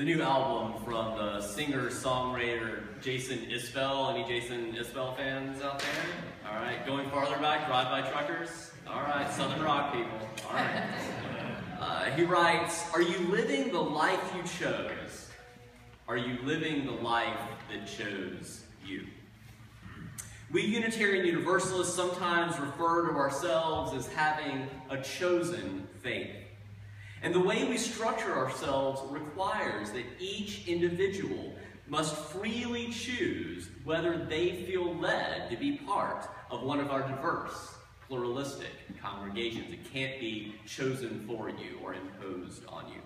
new album from the singer-songwriter Jason Isbell. Any Jason Isbell fans out there? All right, Going Farther Back, Drive By Truckers. All right, Southern rock people. All right. He writes, "Are you living the life you chose? Are you living the life that chose you?" We Unitarian Universalists sometimes refer to ourselves as having a chosen faith. And the way we structure ourselves requires that each individual must freely choose whether they feel led to be part of one of our diverse, pluralistic congregations. It can't be chosen for you or imposed on you.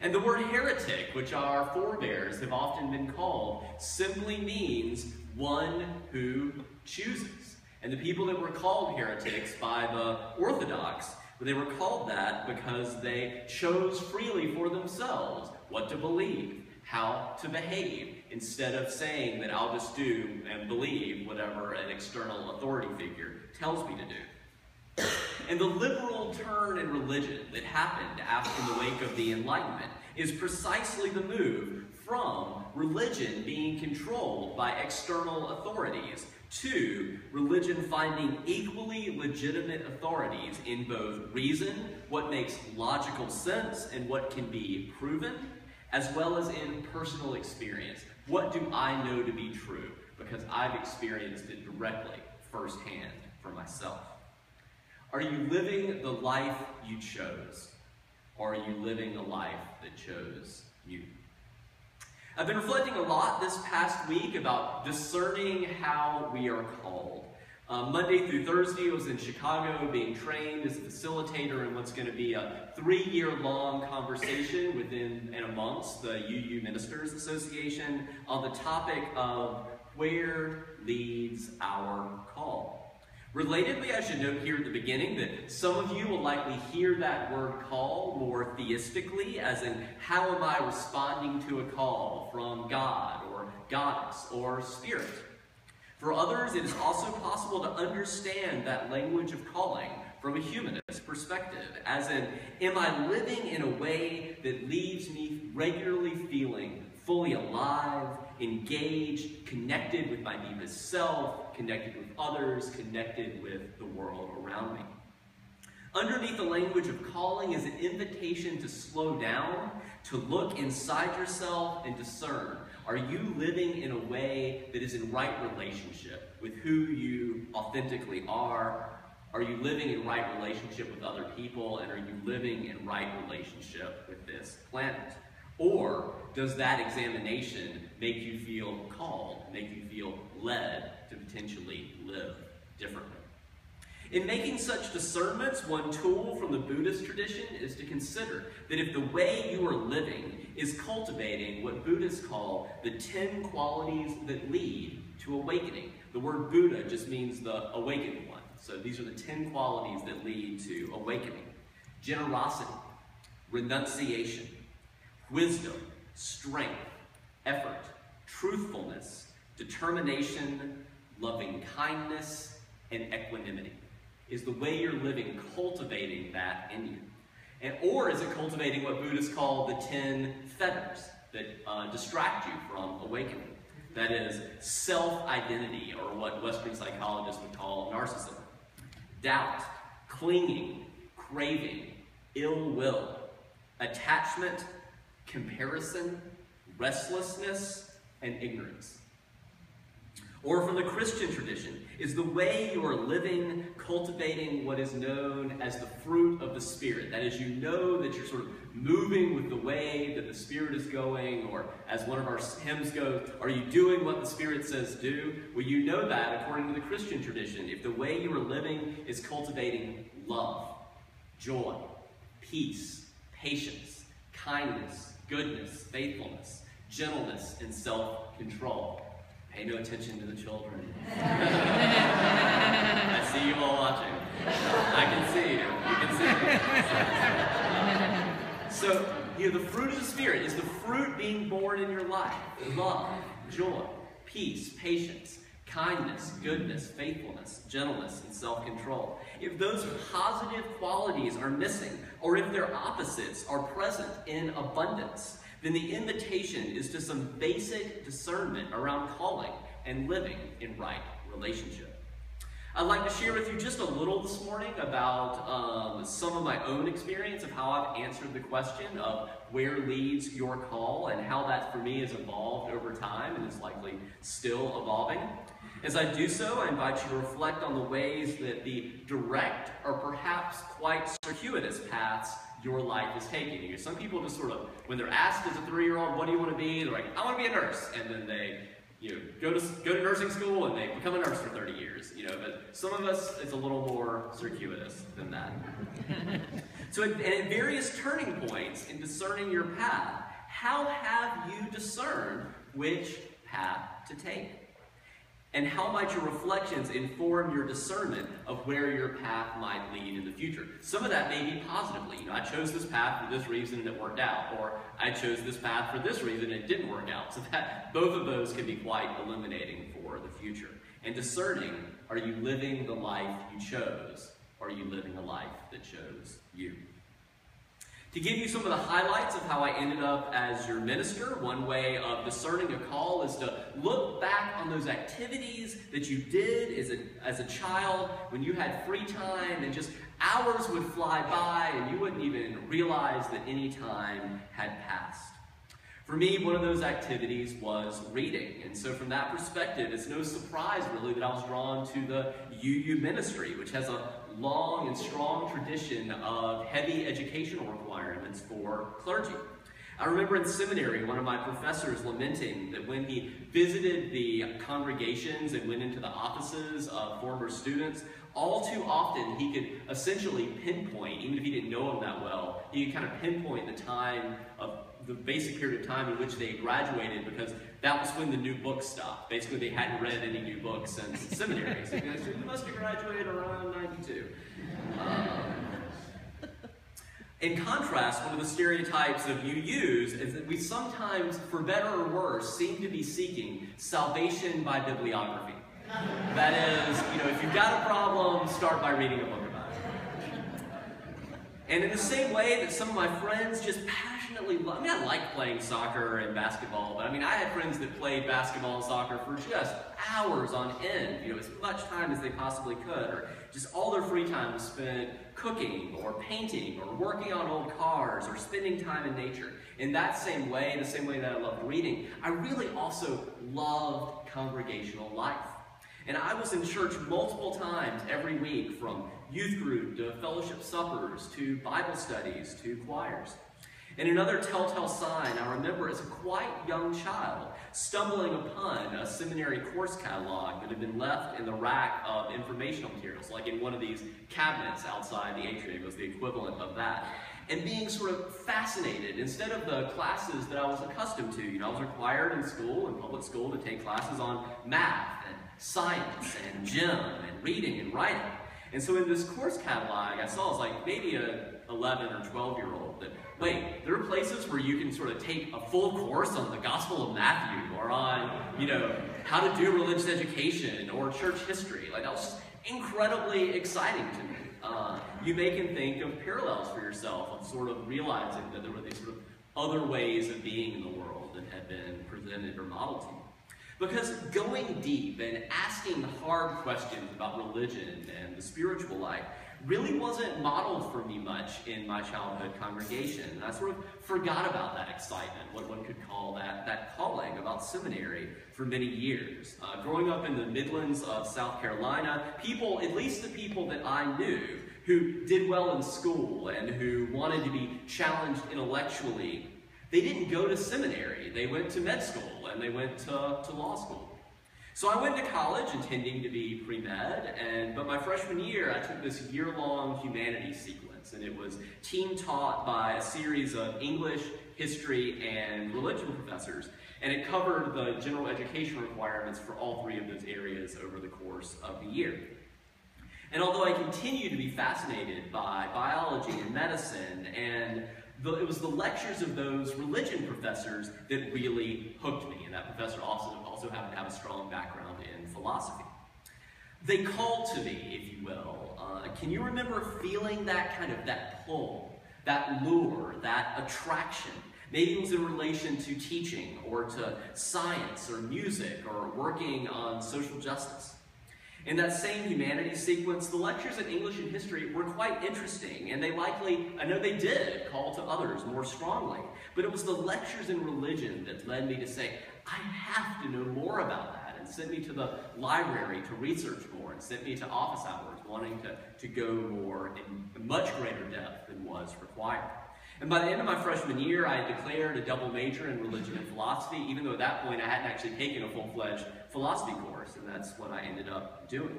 And the word heretic, which our forebears have often been called, simply means one who chooses. And the people that were called heretics by the Orthodox, they were called that because they chose freely for themselves what to believe, how to behave, instead of saying that I'll just do and believe whatever an external authority figure tells me to do. And the liberal turn in religion that happened in the wake of the Enlightenment is precisely the move from religion being controlled by external authorities to religion finding equally legitimate authorities in both reason, what makes logical sense and what can be proven, as well as in personal experience. What do I know to be true? Because I've experienced it directly, firsthand, for myself. Are you living the life you chose? Or are you living the life that chose you? I've been reflecting a lot this past week about discerning how we are called. Monday through Thursday, I was in Chicago being trained as a facilitator in what's going to be a 3-year-long conversation within and amongst the UU Ministers Association on the topic of where leads our call. Relatedly, I should note here at the beginning that some of you will likely hear that word call more theistically, as in, how am I responding to a call from God or goddess or spirit? For others, it is also possible to understand that language of calling from a humanist perspective, as in, am I living in a way that leaves me regularly feeling fully alive, engaged, connected with my deepest self, connected with others, connected with the world around me? Underneath the language of calling is an invitation to slow down, to look inside yourself and discern. Are you living in a way that is in right relationship with who you authentically are? Are you living in right relationship with other people? And are you living in right relationship with this planet? Or does that examination make you feel called, make you feel led to potentially live differently? In making such discernments, one tool from the Buddhist tradition is to consider that if the way you are living is cultivating what Buddhists call the 10 qualities that lead to awakening. The word Buddha just means the awakened one. So these are the 10 qualities that lead to awakening. Generosity, renunciation, wisdom, strength, effort, truthfulness, determination, loving kindness, and equanimity. Is the way you're living cultivating that in you? Or is it cultivating what Buddhists call the 10 fetters that distract you from awakening? That is self-identity, or what Western psychologists would call narcissism. Doubt, clinging, craving, ill will, attachment, comparison, restlessness, and ignorance. Or from the Christian tradition, is the way you are living cultivating what is known as the fruit of the Spirit? That is, you know that you're sort of moving with the way that the Spirit is going, or as one of our hymns goes, are you doing what the Spirit says do? Well, you know that according to the Christian tradition, if the way you are living is cultivating love, joy, peace, patience, kindness, goodness, faithfulness, gentleness, and self-control. Pay no attention to the children. I see you all watching. I can see you. You can see me. So, the fruit of the Spirit is the fruit being born in your life. Love, joy, peace, patience, kindness, goodness, faithfulness, gentleness, and self-control. If those positive qualities are missing, or if their opposites are present in abundance, then the invitation is to some basic discernment around calling and living in right relationship. I'd like to share with you just a little this morning about some of my own experience of how I've answered the question of where leads your call and how that for me has evolved over time and is likely still evolving. As I do so, I invite you to reflect on the ways that the direct or perhaps quite circuitous paths your life is taking. You know, some people just sort of, when they're asked as a 3-year-old, what do you want to be? They're like, I want to be a nurse. And then they go to nursing school and they become a nurse for 30 years. But some of us, it's a little more circuitous than that. So at various turning points in discerning your path, how have you discerned which path to take? And how might your reflections inform your discernment of where your path might lead in the future? Some of that may be positively. I chose this path for this reason and it worked out. Or I chose this path for this reason and it didn't work out. So that both of those can be quite illuminating for the future. And discerning, are you living the life you chose? Or are you living a life that chose you? To give you some of the highlights of how I ended up as your minister, one way of discerning a call is to look back on those activities that you did as a child when you had free time and just hours would fly by and you wouldn't even realize that any time had passed. For me, one of those activities was reading. And so from that perspective, it's no surprise really that I was drawn to the UU ministry, which has a long and strong tradition of heavy educational requirements for clergy. I remember in seminary, one of my professors lamenting that when he visited the congregations and went into the offices of former students, all too often he could essentially pinpoint, even if he didn't know them that well, he could kind of pinpoint the time of the basic period of time in which they graduated, because that was when the new books stopped. Basically, they hadn't read any new books since seminary. So you must have graduated around 92. In contrast, one of the stereotypes of UUs is that we sometimes, for better or worse, seem to be seeking salvation by bibliography. That is, if you've got a problem, start by reading a book about it. And in the same way that some of my friends just passionately love, I like playing soccer and basketball, but I had friends that played basketball and soccer for just hours on end, as much time as they possibly could, or just all their free time was spent cooking or painting or working on old cars or spending time in nature. In that same way, the same way that I loved reading, I really also loved congregational life. And I was in church multiple times every week, from youth group to fellowship suppers to Bible studies to choirs. And another telltale sign I remember as a quite young child stumbling upon a seminary course catalog that had been left in the rack of informational materials, like in one of these cabinets outside the atrium was the equivalent of that. And being sort of fascinated, instead of the classes that I was accustomed to. I was required in school, in public school, to take classes on math and science and gym and reading and writing. And so in this course catalog, I saw, it's maybe a 11 or 12-year-old that, wait, there are places where you can sort of take a full course on the Gospel of Matthew or on, how to do religious education or church history. That was just incredibly exciting to me. You may can think of parallels for yourself of sort of realizing that there were these sort of other ways of being in the world that had been presented or modeled to you. Because going deep and asking hard questions about religion and the spiritual life really wasn't modeled for me much in my childhood congregation. And I sort of forgot about that excitement, what one could call that calling about seminary for many years. Growing up in the Midlands of South Carolina, people, at least the people that I knew, who did well in school and who wanted to be challenged intellectually, they didn't go to seminary. They went to med school and they went to law school. So I went to college intending to be pre-med, but my freshman year I took this year-long humanities sequence, and it was team taught by a series of English, history, and religion professors, and it covered the general education requirements for all three of those areas over the course of the year. And although I continued to be fascinated by biology and medicine, and it was the lectures of those religion professors that really hooked me, and that professor also happened to have a strong background in philosophy. They called to me, if you will. Can you remember feeling that pull, that lure, that attraction, Maybe it was in relation to teaching or to science or music or working on social justice. In that same humanities sequence, the lectures in English and history were quite interesting, and they likely, I know they did, call to others more strongly, but it was the lectures in religion that led me to say, I have to know more about that, and sent me to the library to research more, and sent me to office hours wanting to go more in much greater depth than was required. And by the end of my freshman year, I had declared a double major in religion and philosophy, even though at that point I hadn't actually taken a full-fledged philosophy course, and that's what I ended up doing.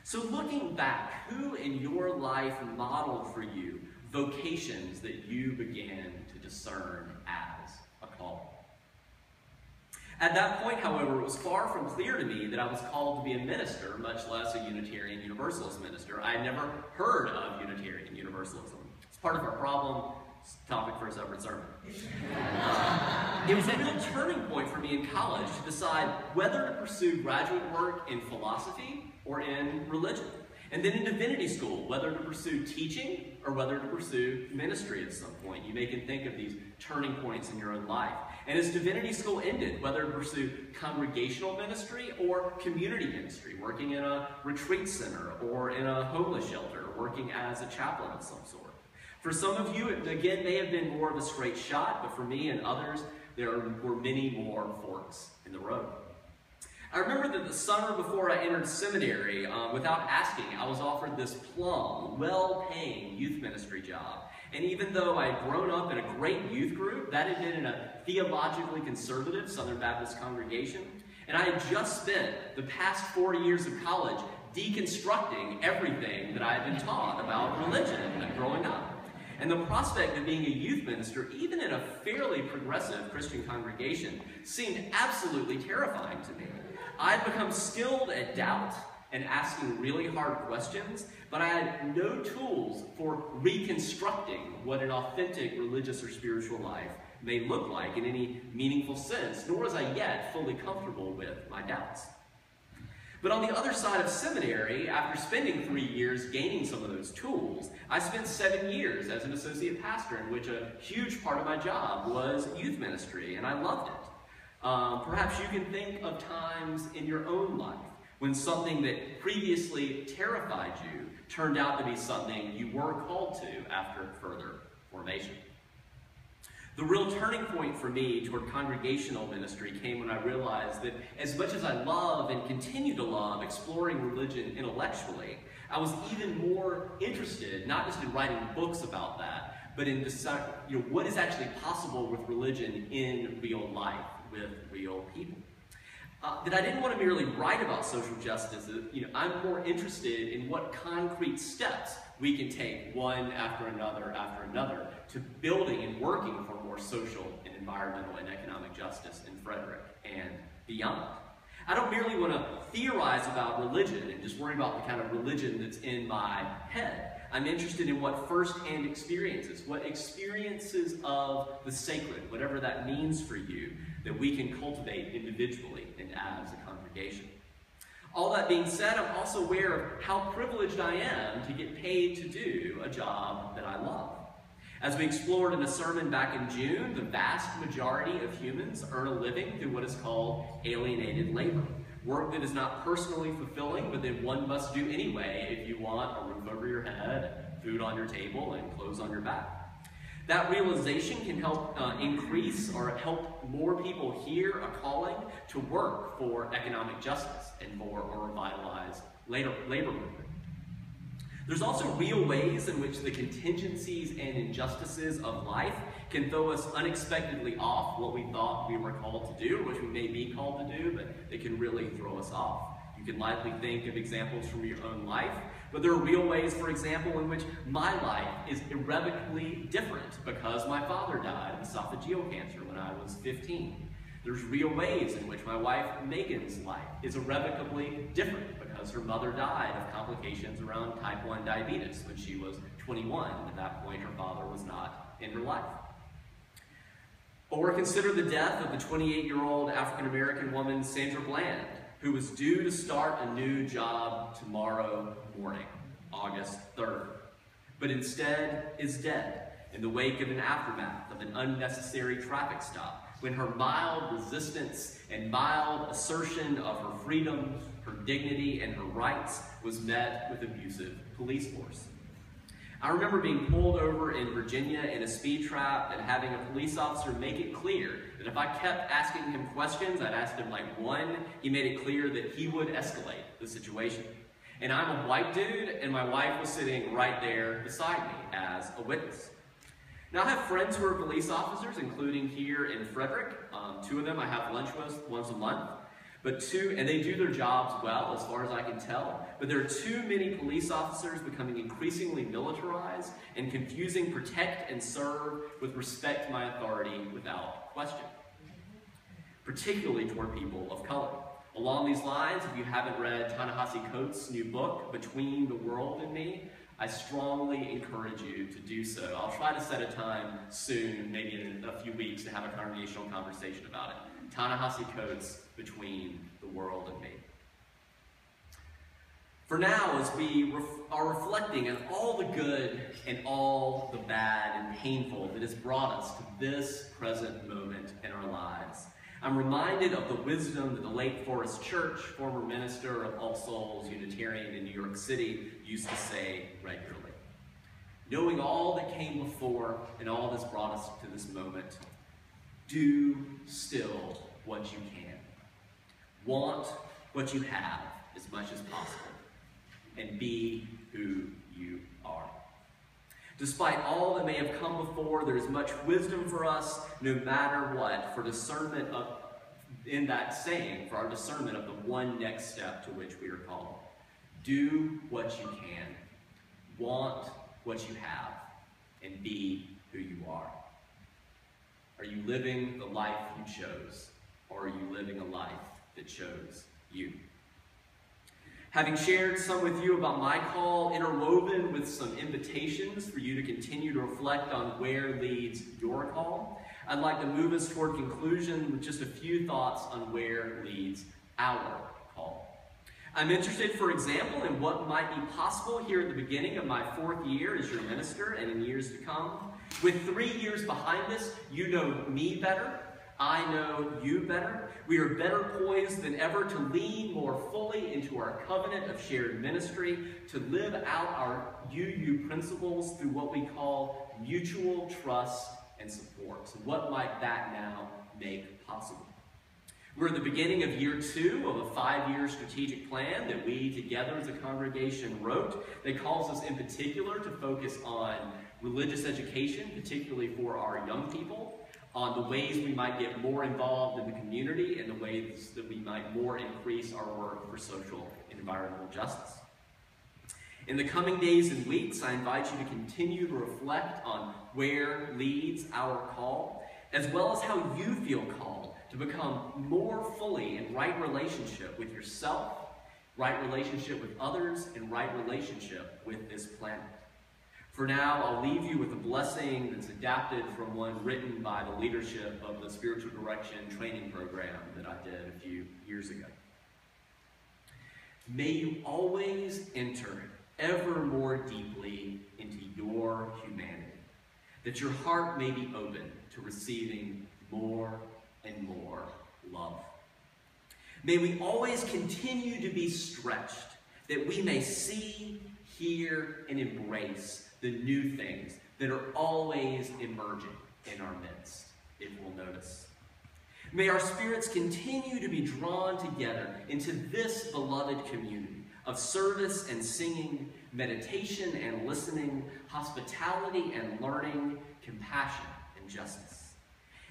So looking back, who in your life modeled for you vocations that you began to discern as a call? At that point, however, it was far from clear to me that I was called to be a minister, much less a Unitarian Universalist minister. I had never heard of Unitarian Universalism. Part of our problem, topic for a separate sermon. It was a real turning point for me in college to decide whether to pursue graduate work in philosophy or in religion. And then in divinity school, whether to pursue teaching or whether to pursue ministry at some point. You may can think of these turning points in your own life. And as divinity school ended, whether to pursue congregational ministry or community ministry, working in a retreat center or in a homeless shelter, working as a chaplain of some sort. For some of you, it again may have been more of a straight shot, but for me and others, there were many more forks in the road. I remember that the summer before I entered seminary, without asking, I was offered this plum, well-paying youth ministry job. And even though I had grown up in a great youth group, that had been in a theologically conservative Southern Baptist congregation, and I had just spent the past 40 years of college deconstructing everything that I had been taught about religion growing up. And the prospect of being a youth minister, even in a fairly progressive Christian congregation, seemed absolutely terrifying to me. I had become skilled at doubt and asking really hard questions, but I had no tools for reconstructing what an authentic religious or spiritual life may look like in any meaningful sense, nor was I yet fully comfortable with my doubts. But on the other side of seminary, after spending 3 years gaining some of those tools, I spent 7 years as an associate pastor in which a huge part of my job was youth ministry, and I loved it. Perhaps you can think of times in your own life when something that previously terrified you turned out to be something you were called to after further formation. The real turning point for me toward congregational ministry came when I realized that as much as I love and continue to love exploring religion intellectually, I was even more interested, not just in writing books about that, but in deciding, what is actually possible with religion in real life, with real people. That I didn't want to merely write about social justice. I'm more interested in what concrete steps we can take one after another to building and working for more social and environmental and economic justice in Frederick and beyond. I don't merely want to theorize about religion and just worry about the kind of religion that's in my head. I'm interested in what first-hand experiences, what experiences of the sacred, whatever that means for you, that we can cultivate individually and as a congregation. All that being said, I'm also aware of how privileged I am to get paid to do a job that I love. As we explored in a sermon back in June, the vast majority of humans earn a living through what is called alienated labor. Work that is not personally fulfilling, but that one must do anyway if you want a roof over your head, food on your table, and clothes on your back. That realization can help increase or help more people hear a calling to work for economic justice and for a revitalized labor movement. There's also real ways in which the contingencies and injustices of life can throw us unexpectedly off what we thought we were called to do, or which we may be called to do, but they can really throw us off. You can likely think of examples from your own life, but there are real ways, for example, in which my life is irrevocably different because my father died of esophageal cancer when I was 15. There's real ways in which my wife Megan's life is irrevocably different because her mother died of complications around type 1 diabetes when she was 21. At that point, her father was not in her life. Or consider the death of the 28-year-old African-American woman, Sandra Bland, who was due to start a new job tomorrow morning, August 3rd, but instead is dead in the wake of an aftermath of an unnecessary traffic stop, when her mild resistance and mild assertion of her freedom, her dignity, and her rights was met with abusive police force. I remember being pulled over in Virginia in a speed trap and having a police officer make it clear that if I kept asking him questions, I'd asked him like one, he made it clear that he would escalate the situation. And I'm a white dude, and my wife was sitting right there beside me as a witness. Now I have friends who are police officers, including here in Frederick. 2 of them I have lunch with once a month. And they do their jobs well, as far as I can tell, but there are too many police officers becoming increasingly militarized and confusing protect and serve with respect to my authority without question, particularly toward people of color. Along these lines, if you haven't read Ta-Nehisi Coates' new book, Between the World and Me, I strongly encourage you to do so. I'll try to set a time soon, maybe in a few weeks, to have a congregational conversation about it. Ta-Nehisi Coates, Between the World and Me. For now, as we are reflecting on all the good and all the bad and painful that has brought us to this present moment in our lives, I'm reminded of the wisdom that the Lake Forest Church, former minister of All Souls Unitarian in New York City, used to say regularly. Knowing all that came before and all that's brought us to this moment, do still what you can. Want what you have as much as possible. And be who you are. Despite all that may have come before, there is much wisdom for us, no matter what, for discernment of, in that saying, for our discernment of the one next step to which we are called. Do what you can. Want what you have. And be who you are. Are you living the life you chose? Or are you living a life that chose you? Having shared some with you about my call, interwoven with some invitations for you to continue to reflect on where leads your call, I'd like to move us toward conclusion with just a few thoughts on where leads our call. I'm interested, for example, in what might be possible here at the beginning of my 4th year as your minister and in years to come. With 3 years behind us, you know me better. I know you better. We are better poised than ever to lean more fully into our covenant of shared ministry, to live out our UU principles through what we call mutual trust and support. So what might that now make possible? We're at the beginning of year 2 of a 5-year strategic plan that we together as a congregation wrote that calls us in particular to focus on religious education, particularly for our young people, on the ways we might get more involved in the community and the ways that we might more increase our work for social and environmental justice. In the coming days and weeks, I invite you to continue to reflect on where leads our call, as well as how you feel called to become more fully in right relationship with yourself, right relationship with others, and right relationship with this planet. For now, I'll leave you with a blessing that's adapted from one written by the leadership of the Spiritual Direction training program that I did a few years ago. May you always enter ever more deeply into your humanity, that your heart may be open to receiving more and more love. May we always continue to be stretched, that we may see, hear, and embrace the new things that are always emerging in our midst, if we'll notice. May our spirits continue to be drawn together into this beloved community of service and singing, meditation and listening, hospitality and learning, compassion and justice.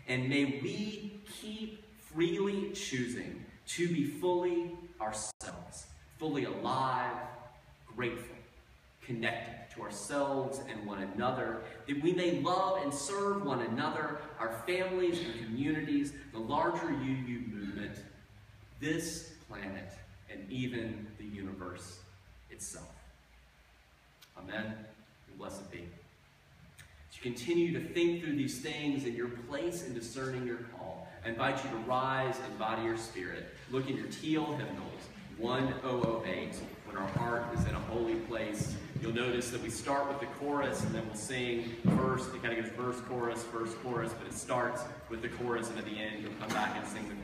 And may we keep freely choosing to be fully ourselves, fully alive, grateful, connected to ourselves and one another, that we may love and serve one another, our families and communities, the larger UU movement, this planet, and even the universe itself. Amen, and blessed be. As you continue to think through these things in your place in discerning your call, I invite you to rise and body your spirit. Look in your teal hymnals, 1008, when our heart is in a holy place You'll notice that we start with the chorus and then we'll sing first. It kind of goes verse, chorus, but it starts with the chorus, and at the end you'll come back and sing the